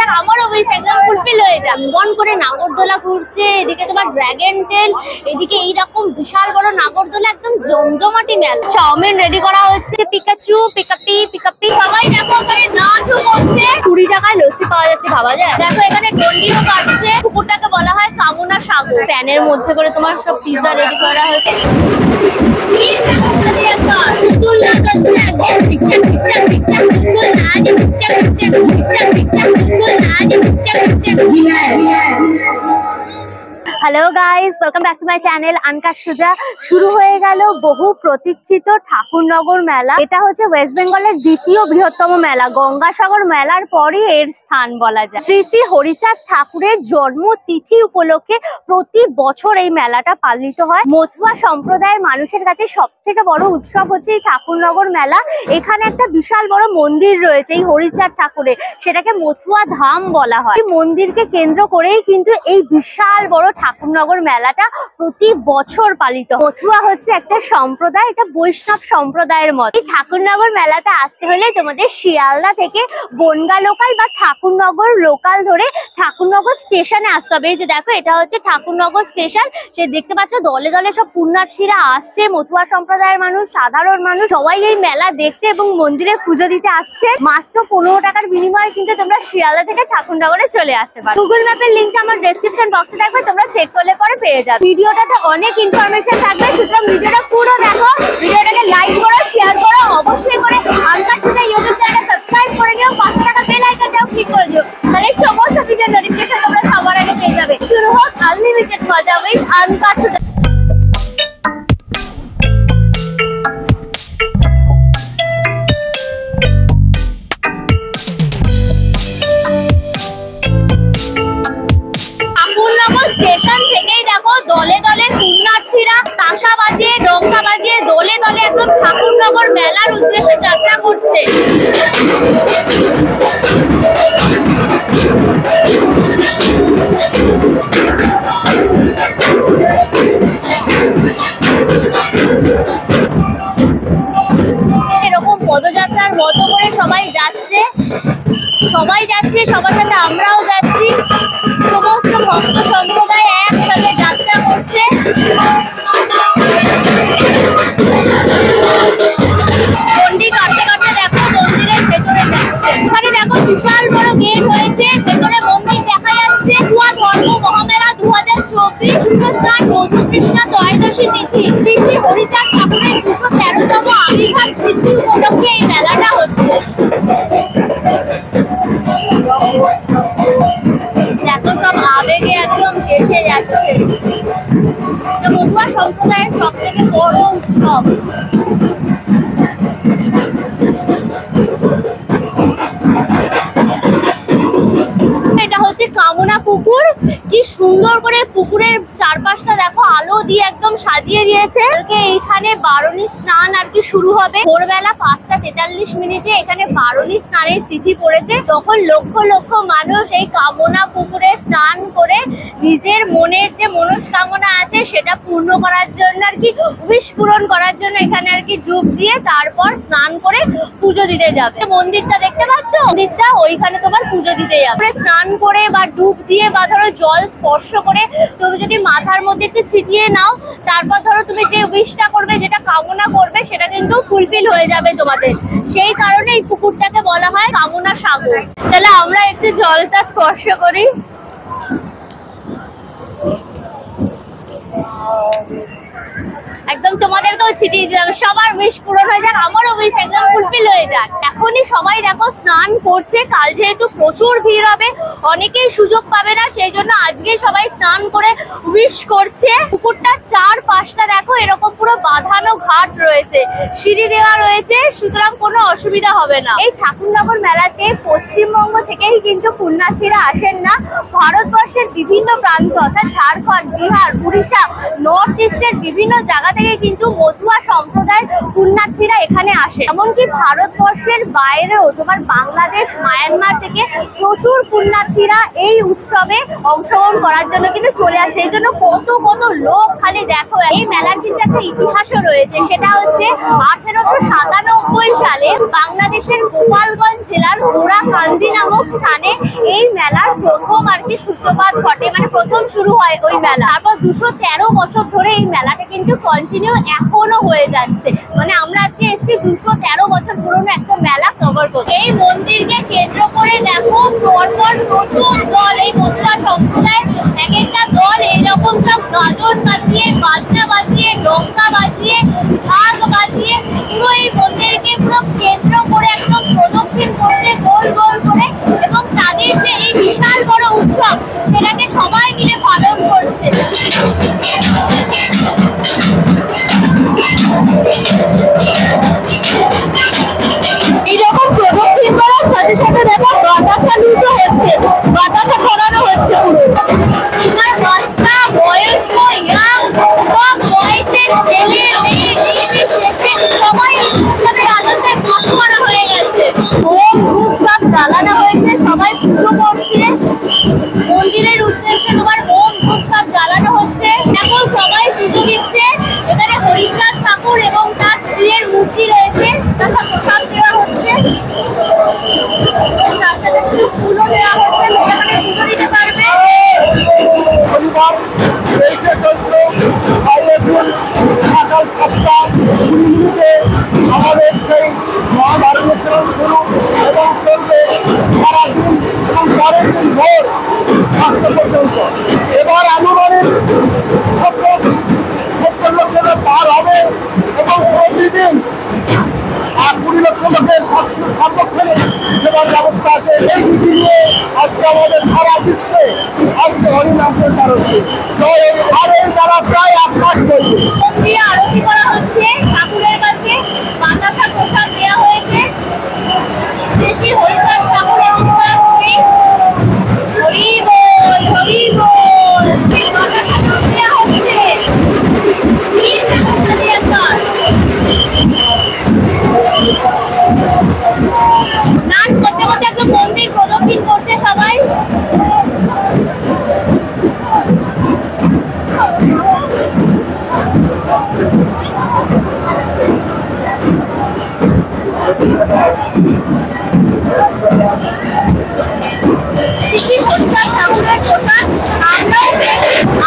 যাক, আমারও উইশ একদম ফুলফিল হয়ে যাক। মন করে নাগরদোলা ঘুরছে, এদিকে তোমার ড্রাগন টেল, এদিকে এইরকম বিশাল বড় নাগরদোলা, একদম জমজমাটি মেলা। চাউমিন রেডি করা হচ্ছে, পিকাচু পিকাপি পিকাপি সবাই দেখো ওখানে নাচও করছে। 20 টাকায় লস্যি পাওয়া যাচ্ছে, ভাবা যায়। দেখো এখানে ডন্ডিও কাটছে। পুকুরটাকে বলা হয় কামনা সাগর। প্যানের মধ্যে করে তোমার সব পিজা রেডি করা হয়েছে। Hello guys, welcome back to my channel আনকা সুজা। শুরু হয়ে গেল বহু প্রতীক্ষিত ঠাকুরনগর মেলা। এটা হচ্ছে ওয়েস্ট বেঙ্গলের দ্বিতীয় বৃহত্তম মেলা। গঙ্গাসাগর মেলার পরই এর স্থান বলা যায়। শ্রী শ্রী হরিচাঁদ ঠাকুরের জন্মতিথি উপলক্ষে প্রতি বছর এই মেলাটা পালিত হয়। মথুয়া সম্প্রদায়ের মানুষের কাছে সব থেকে বড় উৎসব হচ্ছে এই ঠাকুরনগর মেলা। এখানে একটা বিশাল বড় মন্দির রয়েছে এই হরিচাঁদ ঠাকুরের, সেটাকে মথুয়া ধাম বলা হয়। এই মন্দিরকে কেন্দ্র করেই কিন্তু এই বিশাল বড় ঠাকুরনগর মেলাটা প্রতি বছর পালিত। মথুয়া হচ্ছে একটা সম্প্রদায়, এটা বৈষ্ণব সম্প্রদায়ের মত। এই ঠাকুরনগর মেলাতে আসতে হলে তোমাদের শিয়ালদা থেকে বনগা লোকাল বা ঠাকুরনগর লোকাল ধরে ঠাকুরনগর স্টেশনে আসতে হবে। এই যে দেখো, এটা হচ্ছে ঠাকুরনগর স্টেশন। সে দেখতে পাচ্ছ দলে দলে সব পুণ্যার্থীরা আসছে। মথুয়া সম্প্রদায়ের মানুষ, সাধারণ মানুষ সবাই এই মেলা দেখতে এবং মন্দিরে পুজো দিতে আসছে। মাত্র 15 টাকার বিনিময়ে কিন্তু তোমরা শিয়ালদা থেকে ঠাকুরনগরে চলে আসতে পারো। গুগল ম্যাপের লিঙ্কটা আমার ডেসক্রিপশন বক্সে থাকবে, তোমরা চেক করলে পরে পেয়ে যাবে। ভিডিওটাতে অনেক ইনফরমেশন থাকবে, সুতরাং ভিডিওটা পুরো দেখো। ভিডিওটাকে লাইক করো, শেয়ার করো, অবশ্যই করে আনকা সুজা ইউটিউব চ্যানেল সাবস্ক্রাইব করে নিও, পাশে থাকা বেল আইকনটাও ক্লিক করে দিও, তাহলে সমস্ত ভিডিও নোটিফিকেশন তোমরা সবার আগে পেয়ে যাবে। শুরু হোক আনলিমিটেড মজা উইথ আনকা সুজা। স্টেশন থেকেই দেখো দলে দলে পুণ্যার্থীরা তাসা বাজিয়ে, ডঙ্কা বাজিয়ে দলে দলে একদম ঠাকুরনগর মেলার উদ্দেশ্যে যাত্রা করছে। এরকম পদযাত্রার মতো করে সবাই যাচ্ছে, সবার সাথে আমরাও যাচ্ছি। সমস্ত ভক্ত সম্প্রদায় একসাথে যাত্রা করছে। গন্ডি কাটতে কাটতে দেখো মন্দিরের ভেতরে যাচ্ছে। এখানে দেখো বিশাল বড় গেট হয়েছে, ভেতরে মন্দির দেখা যাচ্ছে। ধর্ম মহামেলা 2024 স্নান মধু কৃষ্ণা ত্রয়োদশী তিথি। শ্রী শ্রী হরিচাঁদ ঠাকুরের 213তম আবির্ভাব তিথি উপলক্ষে এই মেলাটা হচ্ছে। দেখো সব আবেগে একদম ভেসে যাচ্ছে। মথুয়া সম্প্রদায়ের সব থেকে বড় উৎসব। এটা হচ্ছে কামনা পুকুর। কি সুন্দর করে পুকুরের চারপাশটা দেখো আলো দিয়ে একদম সাজিয়ে দিয়েছে। এইখানে বারণী স্নান আর কি শুরু হবে ভোরবেলা 5টা 43 মিনিটে। এখানে বারণী স্নানের তিথি পড়েছে। তখন লক্ষ লক্ষ মানুষ এই কামনা পুকুরে স্নান করে নিজের মনের যে মনস্কামনা আছে সেটা পূর্ণ করার জন্য আর কি, উইশ পূরণ করার জন্য এখানে আর কি ডুব দিয়ে তারপর স্নান করে পুজো দিতে যাবে। মন্দিরটা দেখতে পাচ্ছ, মন্দিরটা ওইখানে তোমার পুজো দিতে যাবে। স্নান করে বা ডুব দিয়ে বা ধরো জল স্পর্শ করে তুমি যদি মাথার মধ্যে একটু ছিটিয়ে নাও, তারপর ধরো তুমি যে উইশটা করবে, যেটা কামনা করবে, সেটা কিন্তু ফুলফিল হয়ে যাবে তোমাদের। সেই কারণে এই পুকুরটাকে বলা হয় কামনা সাগর। তাহলে আমরা একটু জলটা স্পর্শ করি। একদম তোমাদেরকেও ছিটিয়ে দিলাম, সবার উইশ পূরণ হয়ে যাক, আমারও উইশ একদম ফুলফিল হয়ে যাক। এখনই সবাই দেখো স্নান করছে। কাল যেহেতু প্রচুর ভিড় হবে, অনেকেই সুযোগ পাবে না, সেই জন্য আজকে সবাই স্নান করে উইশ করছে। পুকুরটা চারপাশটা দেখো এরকম পুরো বাঁধানো ঘাট রয়েছে, সিঁড়ি দেওয়া রয়েছে, সুতরাং কোনো অসুবিধা হবে না। এই ঠাকুরনগর মেলাতে পশ্চিমবঙ্গ থেকেই কিন্তু পুণ্যার্থীরা আসেন না, ভারতবর্ষের বিভিন্ন প্রান্ত অর্থাৎ ঝাড়খণ্ড, বিহার, উড়িষ্যা, নর্থ ইস্টের বিভিন্ন জায়গা থেকে কিন্তু মতুয়া সম্প্রদায়ের পুণ্যার্থীরা এখানে আসে। এমনকি ভারতবর্ষের বাইরেও তোমার বাংলাদেশ, মায়ানমার থেকে প্রচুর পুণ্যার্থীরা এই উৎসবে অংশগ্রহণ করার জন্য কিন্তু চলে আসে। এই জন্য কত কত লোক খালি দেখো। এই মেলার কিন্তু একটা ইতিহাসও রয়েছে, সেটা হচ্ছে 1897 সালে বাংলাদেশের গোপালগঞ্জ জেলার গোড়াকান্দি নামক স্থানে এই মেলার প্রথম আর কি সূত্রপাত ঘটে, মানে প্রথম শুরু হয় ওই মেলা। তারপর 213 বছর ধরে এই মেলাটা কিন্তু কন্টিনিউ এখনো হয়ে যাচ্ছে। মানে আমরা আজকে এসেছি 213 বছর পুরনো একটা মেলা কভার করতে। এই মন্দিরকে কেন্দ্র করে দেখো পরপর প্রচুর দল, এই মতুয়া সম্প্রদায়ের এক একটা দল এইরকম সব গাজন বাজিয়ে, বাজনা বাজিয়ে, ডঙ্কা বাজিয়ে, ঢাক বাজিয়ে পুরো এই মন্দিরকে পুরো কেন্দ্র করে একদম প্রদক্ষিণ করছে গোল গোল করে। এবং তাদের যে এই বিশাল বড় উৎসব সেটাকে সবাই মিলে পালন করছে। এইরকম প্রদক্ষিণ করার সাথে সাথে দেখো বাতাসা লুট হচ্ছে, বাতাসা ছড়ানো হচ্ছে পুরো। তোমার বাচ্চা, বয়স্ক, ইয়াং, সব বয়সের ছেলে মেয়ে সবাই উৎসবের আনন্দে ভাগ করা হয়ে গেছে। মোম ধূপ সব জ্বালানো হয়েছে, সবাই পুজো করছে। মন্দিরের উদ্দেশ্যে তোমার মোম ধূপ সব জ্বালানো হচ্ছে। এখন সবাই পুজো দিচ্ছে। এখানে হরিচাঁদ ঠাকুর এবং তার স্ত্রীর মূর্তি রয়েছে, তার প্রসাদ দেওয়া হচ্ছে। তার সাথে কিছু ফুলও দেওয়া হচ্ছে, এখানে পুজো দিতে পারবে। সকাল 7টা আমাদের সেই মহাভারতের শুরু এবং চলবে সারাদিন এবং পরের দিন ভোর 5টা পর্যন্ত। এবার আনুমানিক 70 লক্ষ লোক পার হবে এবং প্রতিদিন 20 লক্ষ লোকের সর্বক্ষণে সেবার ব্যবস্থা আছে। এই নীতি নিয়ে আজকে আমাদের সারা বিশ্বে আজকে হরিনাম প্রচার হচ্ছে। আর এই মেলা প্রায় 8 মাস চলবে। আরতি করা হচ্ছে ঠাকুরের কাছে, বাতাসা প্রসাদ দেওয়া হয়েছে। বেশি হরিচাঁদ ঠাকুরের উৎসব হরি বল, হরি বল। বাতাসা দেওয়া হচ্ছে। নাচ করতে করতে একদম মন্দির প্রদক্ষিণ করছে সবাই।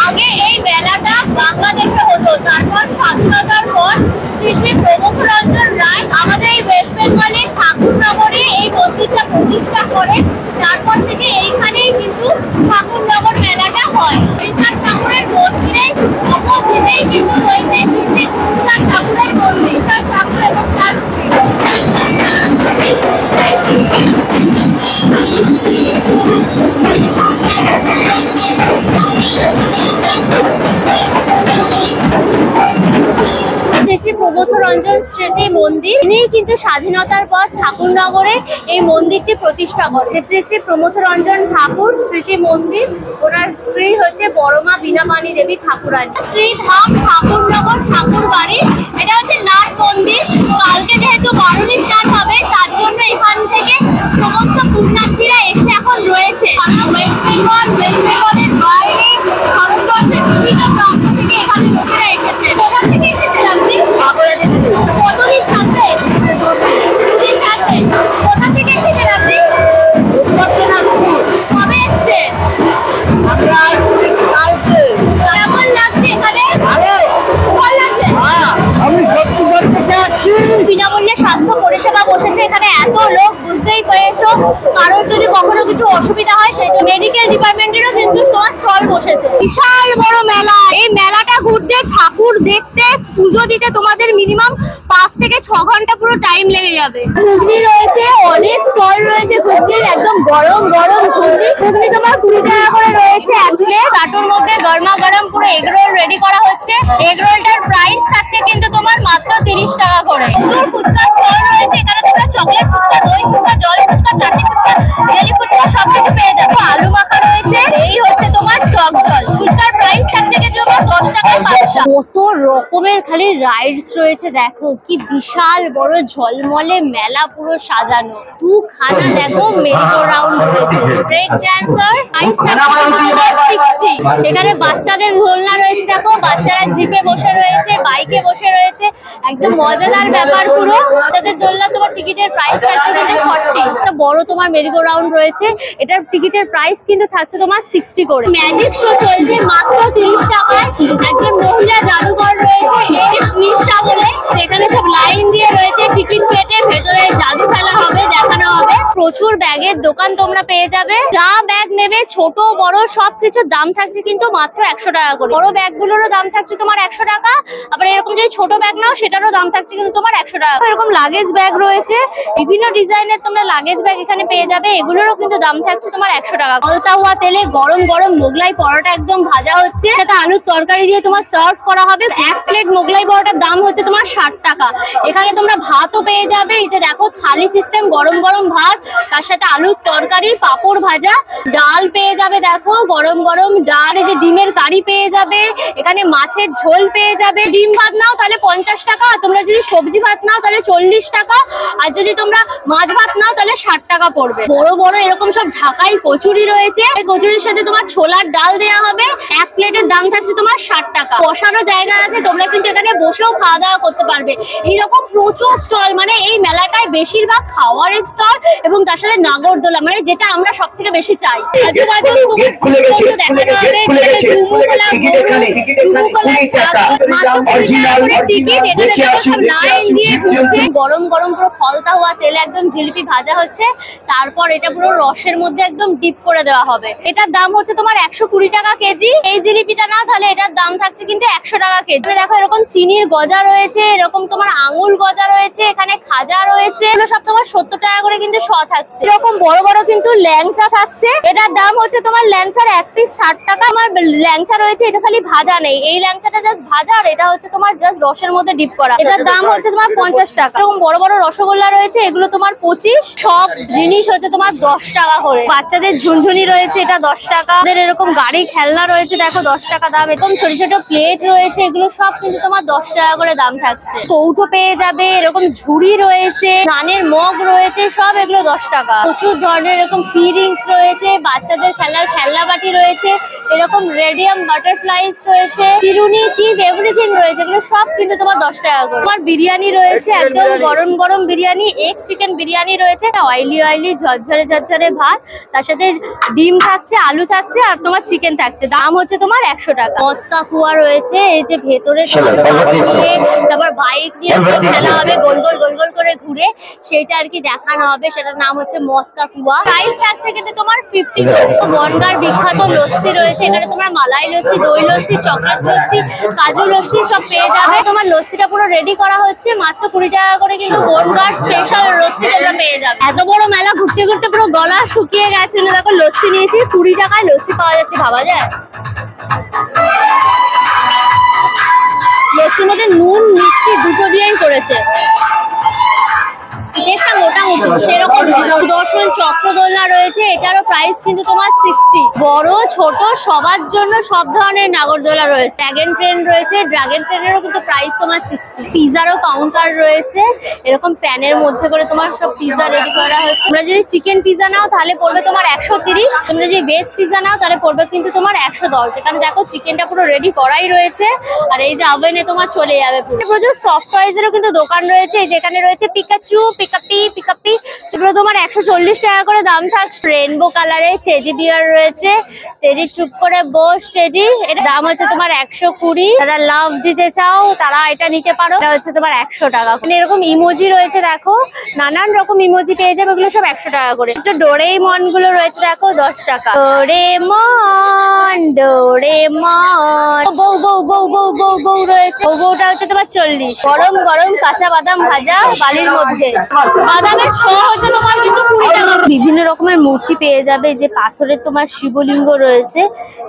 আগে এই মেলাটা বাংলাদেশে হতো, তারপর স্বাধীনতার পর শ্রী প্রমুখ রঞ্জন রায় আমাদের এই ওয়েস্ট বেঙ্গলের ঠাকুরনগরে এই মন্দিরটা প্রতিষ্ঠা করে। তারপর থেকে এইখানেই কিন্তু ঠাকুরনগর মেলাটা হয়। হরিচাঁদ ঠাকুরের মন্দিরের অপোজিটেই কিন্তু রয়েছে ঠাকুরের মন্দির, ঠাকুর এবং তার শ্রী প্রবোধ রঞ্জন স্মৃতি মন্দির। ইনি কিন্তু স্বাধীনতার পর ঠাকুরনগরে এই মন্দিরটি প্রতিষ্ঠা করেন। শ্রী শ্রী প্রমোদ রঞ্জন ঠাকুর স্মৃতি মন্দির, ওনার স্ত্রী হচ্ছে বড়মা বীণাপাণি দেবী ঠাকুরানী। শ্রীধাম ঠাকুরনগর ঠাকুর বাড়ি, এটা হচ্ছে নাট মন্দির। কালকে যেহেতু 12টি স্নান হবে, তার জন্য এখান থেকে সমস্ত পুণ্যার্থীরা এসে এখন রয়েছে। ওয়েস্ট বেঙ্গলের বাইরে ভারতবর্ষের বিভিন্ন প্রান্ত থেকে এখানে লোকেরা এসেছে। কোথা থেকে এসেছেন আপনি? কতদিন থাকবে? 2 দিন থাকবে। কোথা থেকে এসেছেন আপনি? কবে এসছেন? কেমন লাগছে এখানে? ভালো লাগছে। বিনামূল্যে স্বাস্থ্য পরিষেবা বসেছে এখানে। এত লোক বুঝতেই পেরেছো, কারোর যদি কখনো কিছু অসুবিধা হয় সেই মেডিকেল ডিপার্টমেন্টেরও কিন্তু তোমার স্টল বসেছে। বিশাল বড় মেলা। এই মেলাটা ঘুরতে, ঠাকুর দেখতে, পুজো দিতে তোমাদের মিনিমাম 5 থেকে 6 ঘন্টা পুরো টাইম লেগে যাবে। ঘুগনি রয়েছে, অনেক স্টল রয়েছে ঘুগনির, একদম গরম গরম ঘুগনি। ঘুগনি তোমার 20 টাকা করে রয়েছে এক প্লেট। তার মধ্যে গরমা গরম পুরো এগ রোল রেডি করা হচ্ছে। এগ রোলটার প্রাইস থাকছে কিন্তু তোমার মাত্র 30 টাকা করে। প্রচুর ফুচকা স্টল রয়েছে এখানে। তোমরা চকলেট ফুচকা, দই ফুচকা, জল ফুচকা, চাটনি ফুচকা, রিয়েলি ফুচকা সবকিছু পেয়ে যাবে। আলু মাখা রয়েছে। এই হচ্ছে তোমার টক জল। ফুচকার প্রাইস থাকছে কিন্তু 10 টাকা টাকা পাঁচটা। কত রকমের খালি রাইডস রয়েছে দেখো, কি বিশাল বড় ঝলমলে মেলা পুরো সাজানো। দুখানা দেখো মেরিগো রাউন্ড রয়েছে। Break dancer 60। এখানে বাচ্চাদের দোলনা রয়েছে দেখো, বাচ্চারা জিপে বসে রয়েছে, বাইকে বসে রয়েছে, একদম মজাদার ব্যাপার পুরো। বাচ্চাদের দোলনা তোমার টিকিটের প্রাইস থাকছে কিন্তু 40। একটা বড় তোমার মেরিগো রাউন্ড রয়েছে, এটার টিকিটের প্রাইস কিন্তু থাকছে তোমার 60 করে। ম্যাজিক শো চলছে মাত্র 30 টাকায়। একজন মহিলা জাদুকর রয়েছে এই নিশা বলে, সেখানে সব লাইন দিয়ে রয়েছে, টিকিট কেটে ভেতরে জাদু খেলা হবে, দেখানো হবে। প্রচুর ব্যাগের দোকান তোমরা পেয়ে যাবে, যা ব্যাগ নেবে ছোট বড় সবকিছুর দাম থাকছে কিন্তু মাত্র 100 টাকা করে। বড় ব্যাগগুলোরও দাম থাকছে তোমার 100 টাকা, আবার এরকম যদি ছোট ব্যাগ নাও সেটারও দাম থাকছে কিন্তু তোমার 100 টাকা। এরকম লাগেজ ব্যাগ রয়েছে, বিভিন্ন ডিজাইনের তোমরা লাগেজ ব্যাগ এখানে পেয়ে যাবে, এগুলোরও কিন্তু দাম থাকছে তোমার 100 টাকা। গলতা হওয়া তেলে গরম গরম মোগলাই পরোটা একদম ভাজা হচ্ছে, সেটা আলুর তরকারি দিয়ে তোমার সার্ভ করা হবে। এক প্লেট মোগলাই পরোটার দাম হচ্ছে তোমার 60 টাকা। এখানে তোমরা ভাতও পেয়ে যাবে, এই যে দেখো থালি সিস্টেম, গরম গরম ভাত, তার সাথে আলুর তরকারি, পাঁপড় ভাজা, ডাল পেয়ে যাবে দেখো গরম গরম ডাল, এই যে ডিমের কারি পেয়ে যাবে, এখানে মাছের ঝোল পেয়ে যাবে। ডিম ভাত নাও তাহলে 50 টাকা, তোমরা যদি সবজি ভাত নাও তাহলে 40 টাকা, আর যদি তোমরা মাছ ভাত নাও তাহলে 60 টাকা পড়বে। বড় বড় এরকম সব ঢাকাই কচুরি রয়েছে, এই কচুরির সাথে তোমার ছোলার ডাল দেওয়া হবে। এক প্লেটের দাম থাকছে তোমার 60 টাকা। বসারও জায়গা আছে, তোমরা কিন্তু এখানে বসেও খাওয়া দাওয়া করতে পারবে। এইরকম প্রচুর স্টল, মানে এই মেলাটায় বেশিরভাগ খাওয়ার স্টল এবং তার সাথে নাগরদোলা, মানে যেটা আমরা সব থেকে বেশি চাই। গরম গরম পুরো ফলতা হওয়া তেলে একদম জিলিপি ভাজা হচ্ছে, তারপর এটা পুরো রসের মধ্যে একদম ডিপ করে দেওয়া হবে। এটার দাম হচ্ছে তোমার 120 টাকা কেজি। এই জিলিপিটা না তাহলে এটার দাম থাকছে কিন্তু 100 টাকা কেজি। দেখো এরকম চিনির গজা রয়েছে, এরকম তোমার আঙুল গজা রয়েছে, এখানে খাজা রয়েছে, এগুলো সব তোমার 70 টাকা করে কিন্তু শ থাকছে। এরকম বড় বড় কিন্তু ল্যাংচা থাকছে, এটার দাম হচ্ছে তোমার ল্যাংচার এক পিস 60 টাকা। আমার ল্যাংচা রয়েছে, এটা খালি ভাজা নেই, এই ল্যাংচাটা জাস্ট ভাজা, আর এটা হচ্ছে তোমার জাস্ট রসের মধ্যে ডিপ করা, এটার দাম হচ্ছে তোমার 50 টাকা। এরকম বড় বড় রসগোল্লা রয়েছে, এগুলো তোমার 25। সব জিনিস হচ্ছে তোমার 10 টাকা করে। বাচ্চাদের ঝুনঝুনি রয়েছে, এটা 10 টাকা। এরকম গাড়ি খেলনা রয়েছে দেখো 10 টাকা দাম। এরকম ছোট ছোট প্লেট রয়েছে, এগুলো সব কিন্তু তোমার 10 টাকা করে দাম থাকছে। কৌটো পেয়ে যাবে, এরকম ঝুড়ি রয়েছে, নানের মগ রয়েছে, সব এগুলো 10 টাকা। প্রচুর ধরনের এরকম কি রিংস রয়েছে, বাচ্চাদের খেলার খেলনা বাটি রয়েছে, এরকম রেডিয়াম বাটারফ্লাইস রয়েছে, চিরুনি, টিপ, এভরিথিং রয়েছে, এগুলো সব কিন্তু তোমার 10 টাকা করে। তোমার বিরিয়ানি রয়েছে, একদম গরম গরম বিরিয়ানি, এগ চিকেন বিরিয়ানি রয়েছে, অয়েলি অয়েলি ঝরঝরে ঝরঝরে ভাত, তার সাথে ডিম থাকছে, আলু থাকছে, আর তোমার চিকেন থাকছে। দাম হচ্ছে তোমার 100 টাকা। মটকা কুয়া রয়েছে, এই যে ভেতরে তারপর বাইক নিয়ে খেলা হবে, গোল গোল গোল গোল করে ঘুরে, সেটা আর কি দেখানো হবে, সেটার নাম হচ্ছে মটকা কুয়া। প্রাইস থাকছে কিন্তু তোমার 50 করে। বনগাঁর বিখ্যাত লস্যি রয়েছে, এখানে তোমার মালাই লস্যি, দই লস্যি, চকলেট লস্যি, কাজু লস্যি সব পেয়ে যাবে। তোমার লস্যিটা পুরো রেডি করা হচ্ছে, মাত্র 20 টাকা করে কিন্তু বনগাঁর স্পেশাল লস্যি তোমরা পেয়ে যাবে। এত বড় মেলা ঘুরতে ঘুরতে পুরো গলা শুকিয়ে গেছে। দেখো লস্যি নিয়েছি, 20 টাকায় লস্যি পাওয়া যাচ্ছে, ভাবা যায়? লস্যির মধ্যে নুন মিষ্টি দুটো দিয়েই করেছে, টেস্টটা মোটামুটি সেরকম। সুদর্শন চক্র দোলনা রয়েছে, এটারও প্রাইস কিন্তু তোমার 60। বড় ছোট সবার জন্য সব ধরনের নাগরদোলা রয়েছে। ড্রাগন ট্রেন রয়েছে, ড্রাগন ট্রেনেরও কিন্তু প্রাইস তোমার 60। পিজারও কাউন্টার রয়েছে, এরকম প্যানের মধ্যে করে তোমার সব পিজা রেডি করা হচ্ছে। তোমরা যদি চিকেন পিজা নাও তাহলে পড়বে তোমার 130, তোমরা যদি ভেজ পিজা নাও তাহলে পড়বে কিন্তু তোমার 110। এখানে দেখো চিকেনটা পুরো রেডি করাই রয়েছে, আর এই যে ওভেনে তোমার চলে যাবে পুরো। প্রচুর সফট টয়েজেরও কিন্তু দোকান রয়েছে, যেখানে রয়েছে পিকাচু, পিকাপি, সেগুলো তোমার 140 টাকা করে দাম থাকছে। রেনবো কালারের টেডি বিয়ার রয়েছে, টেডি চুপ করে বস টেডি, এর দাম হচ্ছে তোমার 120। যারা লাভ দিতে চাও তারা এটা নিতে পারো, এটা হচ্ছে তোমার 100 টাকা। এরকম ইমোজি রয়েছে দেখো, নানান রকম ইমোজি পেয়ে যাবে, ওগুলো সব 100 টাকা করে। একটু ডোরেমন গুলো রয়েছে দেখো 10 টাকা। ডোরেমন বউ বউ বউ বউ বউ বউ রয়েছে, বউটা হচ্ছে তোমার 40। গরম গরম কাঁচা বাদাম ভাজা বালির মধ্যে, বাদামের শ হচ্ছে তোমার কিন্তু 20 টাকা। বিভিন্ন রকমের মূর্তি পেয়ে যাবে, যে পাথরের তোমার শিবলিঙ্গ রয়েছে,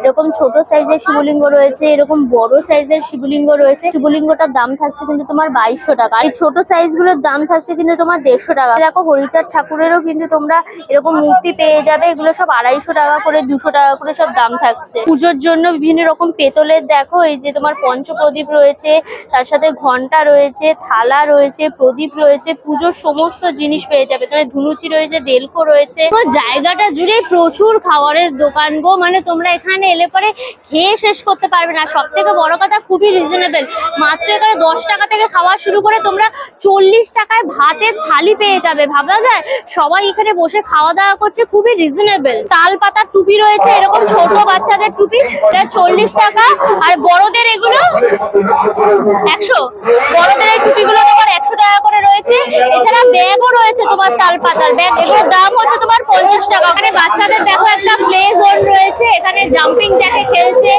এরকম ছোট সাইজের শিবলিঙ্গ রয়েছে, এরকম বড় সাইজের শিবলিঙ্গ রয়েছে। শিবলিঙ্গটার দাম থাকছে কিন্তু তোমার 2200 টাকা, আর ছোট সাইজ গুলোর দাম থাকছে কিন্তু তোমার 150 টাকা। দেখো হরিচাঁদ ঠাকুরেরও কিন্তু তোমরা এরকম মূর্তি পেয়ে যাবে, এগুলো সব 250 টাকা করে, 200 টাকা করে সব দাম থাকছে। পুজোর জন্য বিভিন্ন রকম পেতলের দেখো এই যে তোমার পঞ্চপ্রদীপ রয়েছে, তার সাথে ঘন্টা রয়েছে, থালা রয়েছে, প্রদীপ রয়েছে, পুজোর সমস্ত জিনিস পেয়ে যাবে। এখানে ধুনুচি রয়েছে, দেলকো রয়েছে। তো জায়গাটা জুড়ে প্রচুর খাবারের দোকান গো, মানে তোমরা এখানে এলে পরে খেয়ে শেষ করতে পারবে না। সব থেকে বড় কথা খুবই রিজনেবল, মাত্র এখানে 10 টাকা থেকে খাওয়া শুরু করে তোমরা 40 টাকায় ভাতের থালি পেয়ে যাবে। ভাবা যায় সবাই এখানে বসে খাওয়া দাওয়া করছে, খুবই রিজনেবল। তাল পাতার টুপি রয়েছে, এরকম ছোট বাচ্চাদের টুপি, এটা 40 টাকা। আর বড়দের এগুলো 100, বড়দের এই টুপিগুলো তোমার 100 টাকা করে রয়েছে। এছাড়া ব্যাগও রয়েছে তোমার তাল পাতার ব্যাগ, এগুলোর দাম হচ্ছে তোমার 50 টাকা। এখানে বাচ্চাদের দেখো একটা প্লে জোন রয়েছে, এখানে জাম্পিং জ্যাকে খেলছে,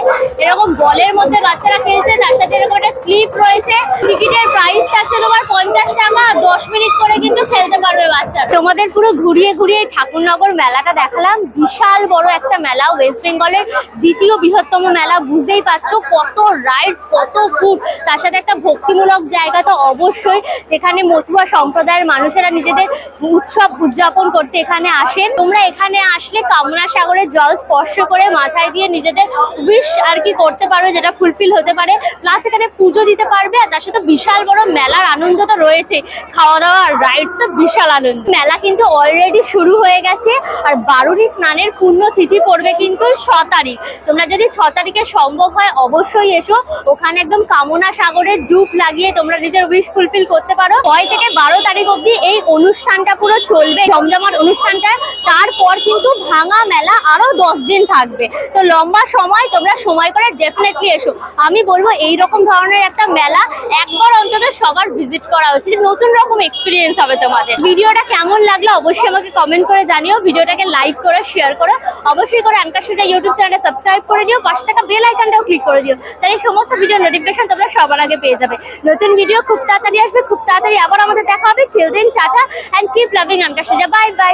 এরকম বলের মধ্যে বাচ্চারা খেলছে, তার সাথে এরকম একটা স্লিপ রয়েছে। টিকিটের প্রাইস থাকছে তোমার 50 টাকা, 10 মিনিট করে কিন্তু খেলতে পারবে বাচ্চারা। তোমাদের পুরো ঘুরিয়ে ঘুরিয়ে ঠাকুরনগর মেলাটা দেখালাম। বিশাল বড় একটা মেলা, ওয়েস্ট বেঙ্গলের দ্বিতীয় বৃহত্তম মেলা। বুঝতেই পারছো কত রাইডস, কত ফুড, তার সাথে একটা ভক্তিমূলক জায়গা তো অবশ্যই, যেখানে মতুয়া সম্প্রদায়ের মানুষেরা নিজেদের উৎসব উদযাপন করতে এখানে আসেন। তোমরা এখানে আসলে কামনা সাগরের জল স্পর্শ করে মাথায় দিয়ে নিজেদের উইশ আর কি করতে পারবে, যেটা ফুলফিল হতে পারে। প্লাস এখানে পুজো দিতে পারবে, আর তার সাথে বিশাল বড় মেলার আনন্দ তো রয়েছে, খাওয়া দাওয়া আর রাইডস তো বিশাল আনন্দ। মেলা কিন্তু অলরেডি শুরু হয়ে গেছে, আর বারুণী স্নানের পুণ্য তিথি পড়বে কিন্তু 6 তারিখ। তোমরা যদি 6 তারিখে সম্ভব হয় অবশ্যই এসো। ওখানে একদম কামনা সাগরের ডুব লাগিয়ে তোমরা নিজের উইশ ফুলফিল করতে পারো। 6 থেকে 12 তারিখ অব্দি এই অনুষ্ঠানটা পুরো চলবে, জমজমাট অনুষ্ঠানটা। তারপর কিন্তু ভাঙা মেলা আরো 10 দিন থাকবে। তো লম্বা সময়, তোমরা সময় করে ডেফিনেটলি এসো। আমি বলবো এইরকম ধরনের একটা মেলা একবার অন্তত সবার ভিজিট করা উচিত, নতুন রকম এক্সপিরিয়েন্স হবে তোমাদের। ভিডিওটা কেমন লাগলো অবশ্যই আমাকে কমেন্ট করে জানিও। ভিডিওটাকে লাইক করো, শেয়ার করো, অবশ্যই করে আনকা সুজা ইউটিউব চ্যানেলে সাবস্ক্রাইব করে দিও, পাশে থাকা বেল আইকনটাও ক্লিক করে দিও, তাহলে সমস্ত ভিডিও নোটিফিকেশন তোমরা সবার আগে পেয়ে যাবে। নতুন ভিডিও খুব তাড়াতাড়ি আসবে, খুব তাড়াতাড়ি আবার আমাদের দেখা হবে। Till then tata and keep loving আনকা সুজা। Bye by.